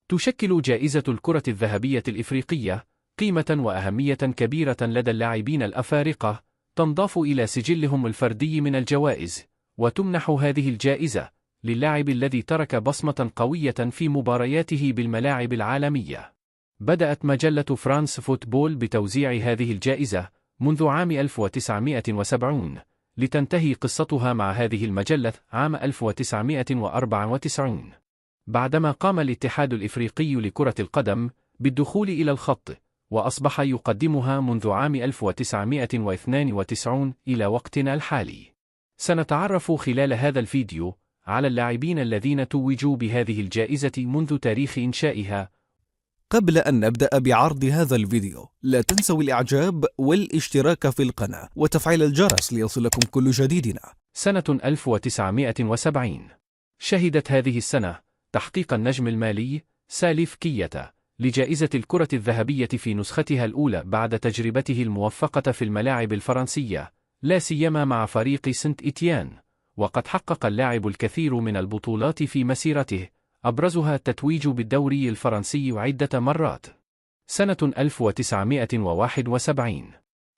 تشكل جائزة الكرة الذهبية الإفريقية قيمة وأهمية كبيرة لدى اللاعبين الأفارقة، تنضاف إلى سجلهم الفردي من الجوائز، وتمنح هذه الجائزة للاعب الذي ترك بصمة قوية في مبارياته بالملاعب العالمية. بدأت مجلة فرانس فوتبول بتوزيع هذه الجائزة منذ عام 1970، لتنتهي قصتها مع هذه المجلة عام 1994، بعدما قام الاتحاد الإفريقي لكرة القدم بالدخول إلى الخط، وأصبح يقدمها منذ عام 1992 إلى وقتنا الحالي. سنتعرف خلال هذا الفيديو على اللاعبين الذين توجوا بهذه الجائزة منذ تاريخ إنشائها. قبل أن نبدأ بعرض هذا الفيديو، لا تنسوا الإعجاب والاشتراك في القناة وتفعيل الجرس ليصلكم كل جديدنا. سنة 1970 شهدت هذه السنة تحقيق النجم المالي ساليف كيتا لجائزة الكرة الذهبية في نسختها الأولى بعد تجربته الموفقة في الملاعب الفرنسية، لا سيما مع فريق سنت إتيان. وقد حقق اللاعب الكثير من البطولات في مسيرته، أبرزها التتويج بالدوري الفرنسي عدة مرات. سنة 1971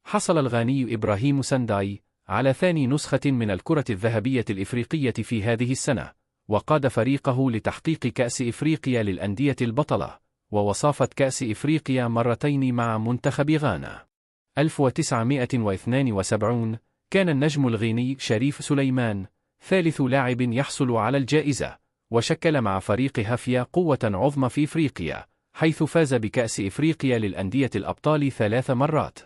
حصل الغاني إبراهيم سنداي على ثاني نسخة من الكرة الذهبية الإفريقية في هذه السنة، وقاد فريقه لتحقيق كأس إفريقيا للأندية البطلة، ووصافة كأس إفريقيا مرتين مع منتخب غانا. 1972 كان النجم الغيني شريف سليمان ثالث لاعب يحصل على الجائزة، وشكل مع فريق هافيا قوة عظمى في إفريقيا، حيث فاز بكأس إفريقيا للأندية الأبطال 3 مرات.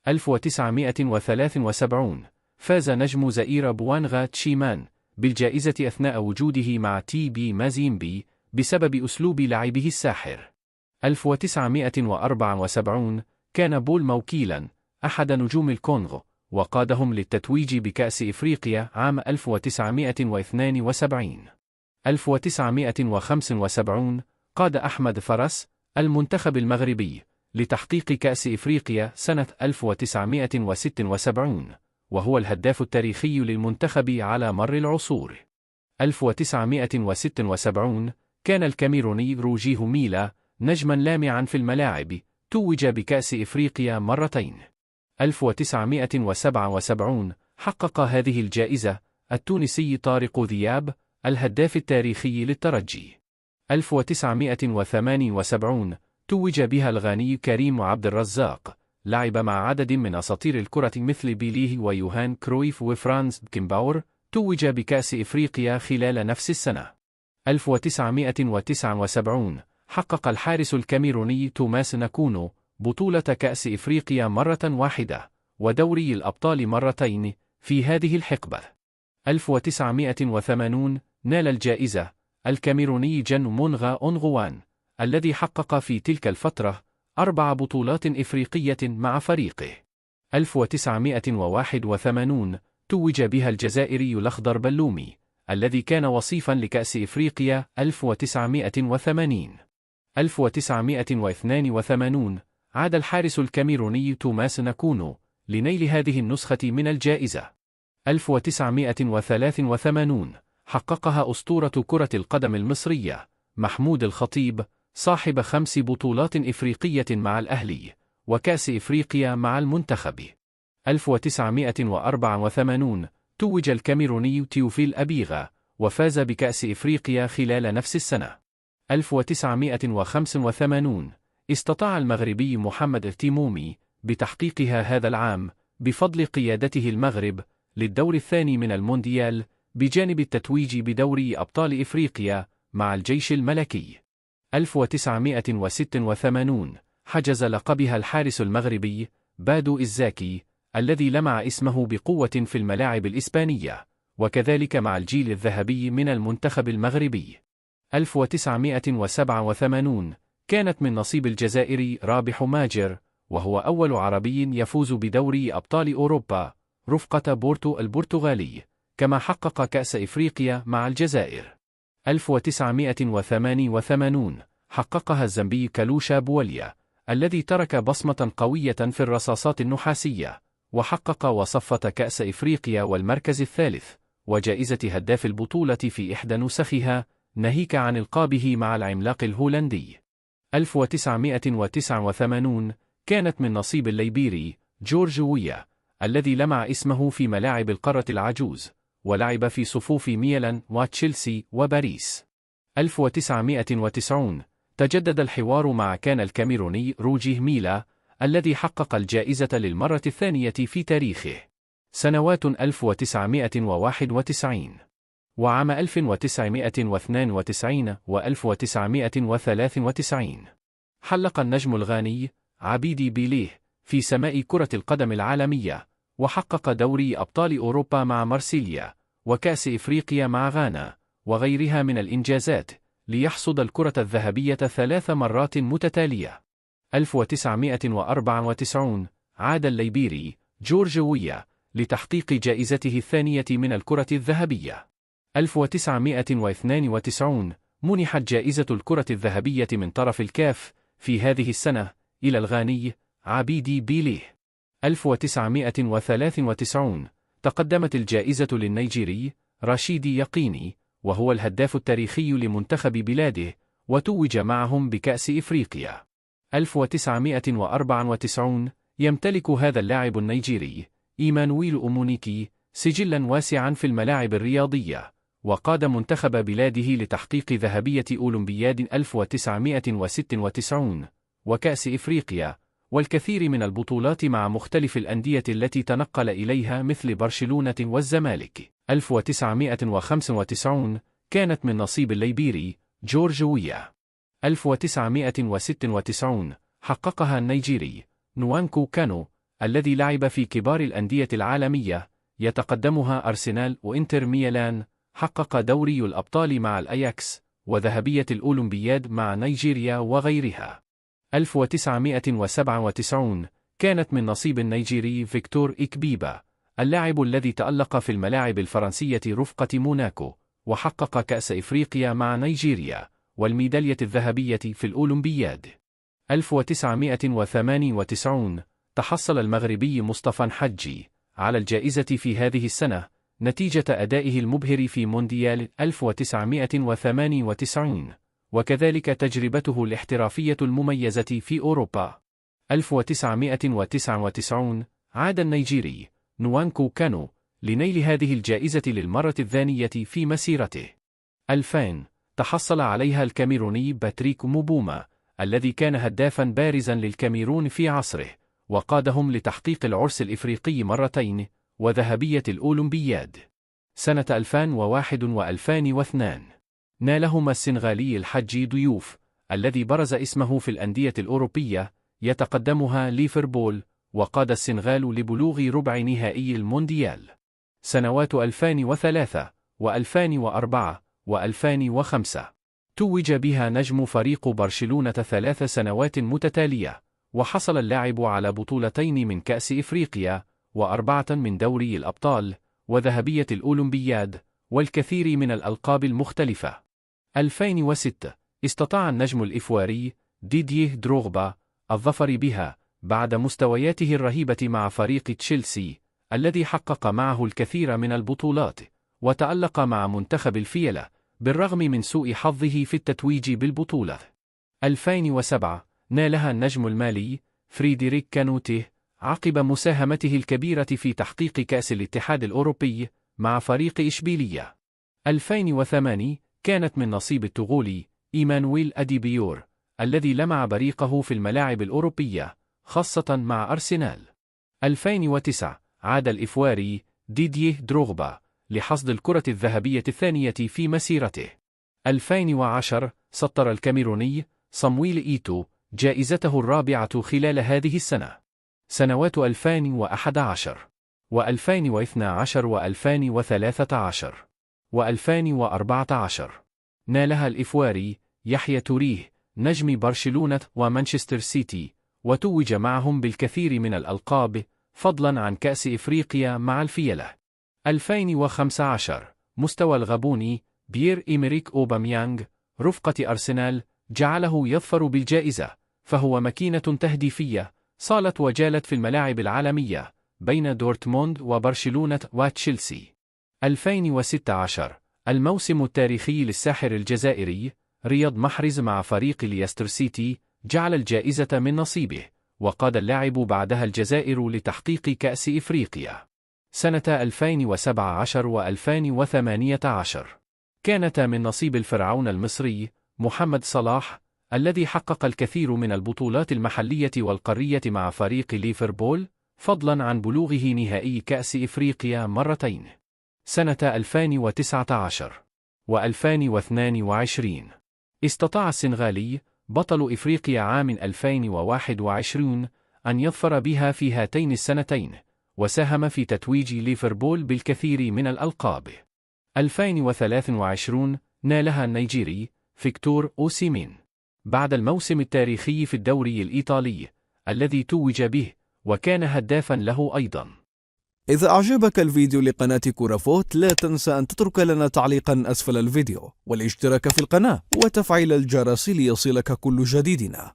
1973 فاز نجم زئير بوانغا تشيمان بالجائزة أثناء وجوده مع تي بي مازيمبي بسبب أسلوب لعبه الساحر. 1974 كان بول موكيلا أحد نجوم الكونغو، وقادهم للتتويج بكأس إفريقيا عام 1972. 1975 قاد أحمد فرس المنتخب المغربي لتحقيق كأس إفريقيا سنة 1976، وهو الهداف التاريخي للمنتخب على مر العصور. 1976 كان الكاميروني روجيه ميلا نجما لامعا في الملاعب، توج بكأس إفريقيا مرتين. 1977 حقق هذه الجائزة التونسي طارق ذياب الهداف التاريخي للترجي. 1978 توج بها الغاني كريم عبد الرزاق، لعب مع عدد من أساطير الكرة مثل بيليه ويوهان كرويف وفرانز بكنباور، توج بكأس إفريقيا خلال نفس السنة. 1979 حقق الحارس الكاميروني توماس ناكونو بطولة كأس إفريقيا مرة واحدة، ودوري الأبطال مرتين في هذه الحقبة. 1980 نال الجائزة الكاميروني جن مونغا أونغوان، الذي حقق في تلك الفترة 4 بطولات إفريقية مع فريقه. 1981 توج بها الجزائري الأخضر بلومي، الذي كان وصيفا لكأس إفريقيا 1980. 1982 عاد الحارس الكاميروني توماس ناكونو لنيل هذه النسخة من الجائزة. 1983 حققها أسطورة كرة القدم المصرية محمود الخطيب، صاحب 5 بطولات إفريقية مع الأهلي، وكأس إفريقيا مع المنتخب. 1984 توج الكاميروني تيوفيل أبيغا، وفاز بكأس إفريقيا خلال نفس السنة. 1985 استطاع المغربي محمد التيمومي بتحقيقها هذا العام بفضل قيادته المغرب للدور الثاني من المونديال، بجانب التتويج بدوري أبطال إفريقيا مع الجيش الملكي. 1986 حجز لقبها الحارس المغربي بادو إزاكي، الذي لمع اسمه بقوة في الملاعب الإسبانية، وكذلك مع الجيل الذهبي من المنتخب المغربي. 1987 كانت من نصيب الجزائري رابح ماجر، وهو أول عربي يفوز بدوري أبطال أوروبا رفقة بورتو البرتغالي، كما حقق كأس إفريقيا مع الجزائر. 1988 حققها الزامبي كالوشا بوليا، الذي ترك بصمة قوية في الرصاصات النحاسية، وحقق وصفة كأس إفريقيا والمركز الثالث، وجائزة هداف البطولة في إحدى نسخها ناهيك عن إلقابه مع العملاق الهولندي. 1989 كانت من نصيب الليبيري جورج ويا، الذي لمع اسمه في ملاعب القارة العجوز، ولعب في صفوف ميلان وتشيلسي وباريس. 1990 تجدد الحوار مع كان الكاميروني روجيه ميلا، الذي حقق الجائزة للمرة الثانية في تاريخه. سنوات 1991 وعام 1992 و1993 حلق النجم الغاني عبيدي بيليه في سماء كرة القدم العالمية، وحقق دوري أبطال أوروبا مع مارسيليا، وكأس إفريقيا مع غانا، وغيرها من الإنجازات، ليحصد الكرة الذهبية 3 مرات متتالية. 1994 عاد الليبيري جورج ويا لتحقيق جائزته الثانية من الكرة الذهبية. 1992 منحت جائزة الكرة الذهبية من طرف الكاف في هذه السنة إلى الغاني عبيدي بيليه. 1993 تقدمت الجائزة للنيجيري رشيدي يقيني، وهو الهداف التاريخي لمنتخب بلاده، وتوج معهم بكأس إفريقيا. 1994 يمتلك هذا اللاعب النيجيري إيمانويل أومونيكي سجلاً واسعاً في الملاعب الرياضية، وقاد منتخب بلاده لتحقيق ذهبية أولمبياد 1996 وكأس إفريقيا، والكثير من البطولات مع مختلف الأندية التي تنقل إليها مثل برشلونة والزمالك. 1995 كانت من نصيب الليبيري جورج ويا. 1996 حققها النيجيري نوانكو كانو، الذي لعب في كبار الأندية العالمية، يتقدمها أرسنال وإنتر ميلان. حقق دوري الأبطال مع الأياكس، وذهبية الأولمبياد مع نيجيريا وغيرها. 1997 كانت من نصيب النيجيري فيكتور إكبيبا، اللاعب الذي تألق في الملاعب الفرنسية رفقة موناكو، وحقق كأس إفريقيا مع نيجيريا، والميدالية الذهبية في الأولمبياد. 1998 تحصل المغربي مصطفى حجي على الجائزة في هذه السنة نتيجة أدائه المبهر في مونديال 1998، وكذلك تجربته الاحترافية المميزة في أوروبا. 1999 عاد النيجيري نوانكو كانو لنيل هذه الجائزة للمرة الثانية في مسيرته. 2000 تحصل عليها الكاميروني باتريك موبوما، الذي كان هدافا بارزا للكاميرون في عصره، وقادهم لتحقيق العرس الإفريقي مرتين وذهبية الأولمبياد. سنة 2001 و2002 نالهما السنغالي الحجي ضيوف، الذي برز اسمه في الأندية الأوروبية، يتقدمها ليفربول، وقاد السنغال لبلوغ ربع نهائي المونديال. سنوات 2003 و2004 و2005 توج بها نجم فريق برشلونة 3 سنوات متتالية، وحصل اللاعب على بطولتين من كأس إفريقيا، و4 من دوري الأبطال، وذهبية الأولمبياد، والكثير من الألقاب المختلفة. 2006 استطاع النجم الإيفواري ديديه دروغبا الظفر بها بعد مستوياته الرهيبة مع فريق تشيلسي، الذي حقق معه الكثير من البطولات، وتألق مع منتخب الفيلة بالرغم من سوء حظه في التتويج بالبطولة. 2007 نالها النجم المالي فريديريك كانوتيه عقب مساهمته الكبيرة في تحقيق كأس الاتحاد الأوروبي مع فريق إشبيلية. 2008 كانت من نصيب التغولي إيمانويل أديبيور، الذي لمع بريقه في الملاعب الأوروبية، خاصة مع أرسنال. 2009 عاد الإيفواري ديديه دروغبا لحصد الكرة الذهبية الثانية في مسيرته. 2010 سطر الكاميروني صمويل إيتو جائزته الرابعة خلال هذه السنة. سنوات 2011 و2012 و2013 و2014 نالها الإيفواري يحيى توريه نجم برشلونة ومانشستر سيتي، وتوج معهم بالكثير من الألقاب، فضلا عن كأس إفريقيا مع الفيلة. 2015 مستوى الغابوني بيير إيمريك أوباميانغ رفقة أرسنال جعله يظفر بالجائزة، فهو ماكينة تهديفية صالت وجالت في الملاعب العالمية بين دورتموند وبرشلونة وتشيلسي. 2016 الموسم التاريخي للساحر الجزائري رياض محرز مع فريق ليستر سيتي جعل الجائزة من نصيبه، وقاد اللاعب بعدها الجزائر لتحقيق كأس إفريقيا سنة 2017 و2018. كانت من نصيب الفرعون المصري محمد صلاح الذي حقق الكثير من البطولات المحلية والقارية مع فريق ليفربول، فضلا عن بلوغه نهائي كأس إفريقيا مرتين سنة 2019 و2022. استطاع السنغالي بطل إفريقيا عام 2021 أن يظفر بها في هاتين السنتين، وساهم في تتويج ليفربول بالكثير من الألقاب. 2023 نالها النيجيري فيكتور أوسيمين بعد الموسم التاريخي في الدوري الإيطالي الذي توج به، وكان هدافا له أيضا. إذا أعجبك الفيديو لقناة كورافوت لا تنسى أن تترك لنا تعليقا أسفل الفيديو والاشتراك في القناة وتفعيل الجرس ليصلك كل جديدنا.